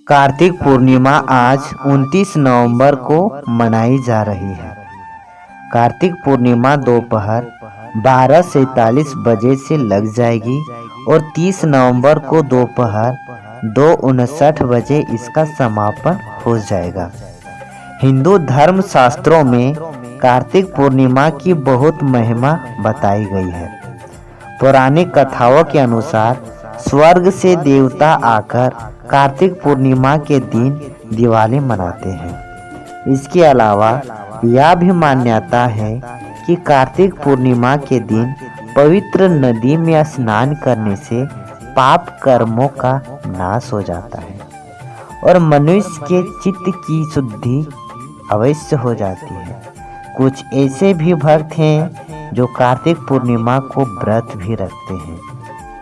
कार्तिक पूर्णिमा आज 29 नवंबर को मनाई जा रही है। कार्तिक पूर्णिमा दोपहर 12:47 बजे से लग जाएगी और 30 नवंबर को दोपहर 2:59 बजे इसका समापन हो जाएगा। हिंदू धर्म शास्त्रों में कार्तिक पूर्णिमा की बहुत महिमा बताई गई है। पौराणिक कथाओं के अनुसार स्वर्ग से देवता आकर कार्तिक पूर्णिमा के दिन दिवाली मनाते हैं। इसके अलावा यह भी मान्यता है कि कार्तिक पूर्णिमा के दिन पवित्र नदी में स्नान करने से पाप कर्मों का नाश हो जाता है और मनुष्य के चित्त की शुद्धि अवश्य हो जाती है। कुछ ऐसे भी भक्त हैं जो कार्तिक पूर्णिमा को व्रत भी रखते हैं।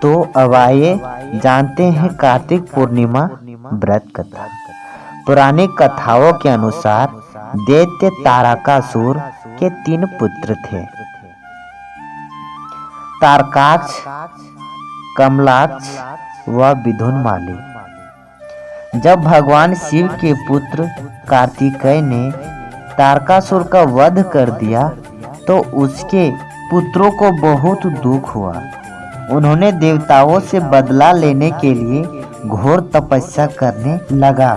तो अब आइए जानते हैं कार्तिक पूर्णिमा व्रत कथा। पुरानी कथाओं के अनुसार दैत्य तारकासुर के 3 पुत्र थे, तारकाक्ष, कमलाक्ष व विदुनमाली। जब भगवान शिव के पुत्र कार्तिकेय ने तारकासुर का वध कर दिया तो उसके पुत्रों को बहुत दुख हुआ। उन्होंने देवताओं से बदला लेने के लिए घोर तपस्या करने लगा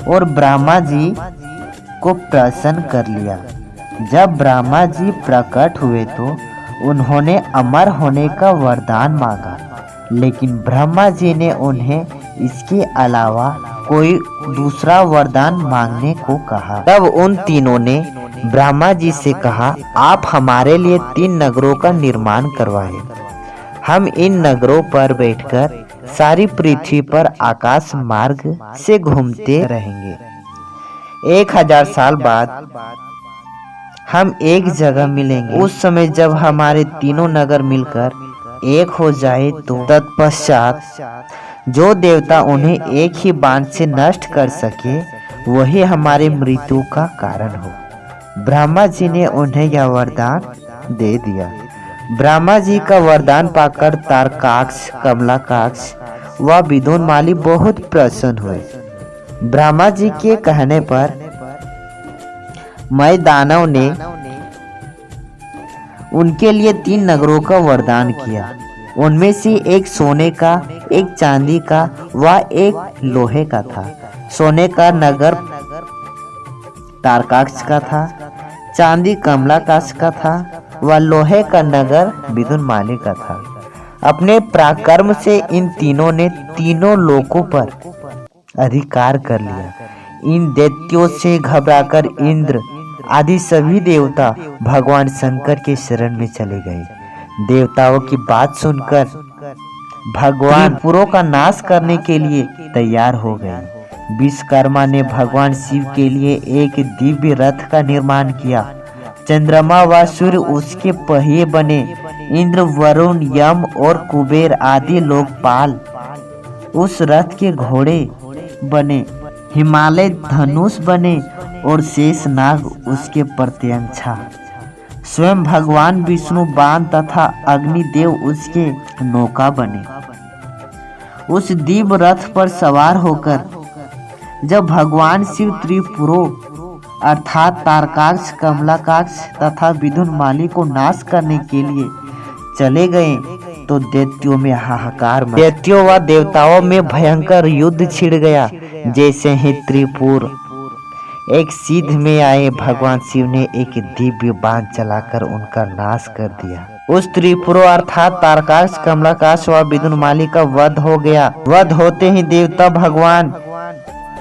और ब्रह्मा जी को प्रसन्न कर लिया। जब ब्रह्मा जी प्रकट हुए तो उन्होंने अमर होने का वरदान मांगा, लेकिन ब्रह्मा जी ने उन्हें इसके अलावा कोई दूसरा वरदान मांगने को कहा। तब उन तीनों ने ब्रह्मा जी से कहा, आप हमारे लिए 3 नगरों का निर्माण करवाएं। हम इन नगरों पर बैठकर सारी पृथ्वी पर आकाश मार्ग से घूमते रहेंगे। 1000 साल बाद हम एक जगह मिलेंगे। उस समय जब हमारे तीनों नगर मिलकर एक हो जाए तो तत्पश्चात जो देवता उन्हें एक ही बाण से नष्ट कर सके वही हमारे मृत्यु का कारण हो। ब्रह्मा जी ने उन्हें यह वरदान दे दिया। ब्रह्मा जी का वरदान पाकर तारकाक्ष, कमलाकाक्ष व विदुनमाली बहुत प्रसन्न हुए। ब्रह्मा जी के कहने पर मय दानव ने उनके लिए 3 नगरों का वरदान किया। उनमें से एक सोने का, एक चांदी का व एक लोहे का था। सोने का नगर तारकाक्ष का था, चांदी कमलाकाक्ष का था व लोहे का नगर विदुनमाली का था। अपने पराक्रम से इन तीनों ने तीनों लोकों पर अधिकार कर लिया। इन दैत्यों से घबराकर इंद्र आदि सभी देवता भगवान शंकर के शरण में चले गए। देवताओं की बात सुनकर भगवान त्रिपुरों का नाश करने के लिए तैयार हो गए। विश्वकर्मा ने भगवान शिव के लिए एक दिव्य रथ का निर्माण किया। चंद्रमा व सूर्य उसके पहिए बने। इंद्र, वरुण, यम और कुबेर आदि लोकपाल उस रथ के घोड़े बने। हिमालय धनुष बने और शेषनाग उसके प्रत्यंचा। स्वयं भगवान विष्णु बाण तथा अग्निदेव उसके नौका बने। उस दिव्य रथ पर सवार होकर जब भगवान शिव त्रिपुरों अर्थात तारकाक्ष, कमलाकाक्ष तथा विदुनमाली को नाश करने के लिए चले गए तो दैत्यों में हाहाकार मचा। दैत्यों व देवताओं में भयंकर युद्ध छिड़ गया। जैसे ही त्रिपुर एक सीध में आए, भगवान शिव ने एक दिव्य बाण चलाकर उनका नाश कर दिया। उस त्रिपुरों अर्थात तारकाक्ष, कमलाकाक्ष व विदुनमाली का वध हो गया। वध होते ही देवता भगवान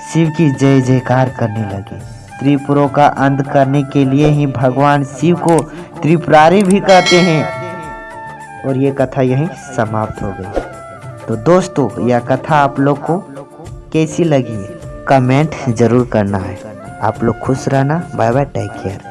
शिव की जय जयकार करने लगे। त्रिपुरों का अंत करने के लिए ही भगवान शिव को त्रिपुरारी भी कहते हैं। और ये कथा यहीं समाप्त हो गई। तो दोस्तों, यह कथा आप लोग को कैसी लगी कमेंट जरूर करना है। आप लोग खुश रहना। Bye bye, take care.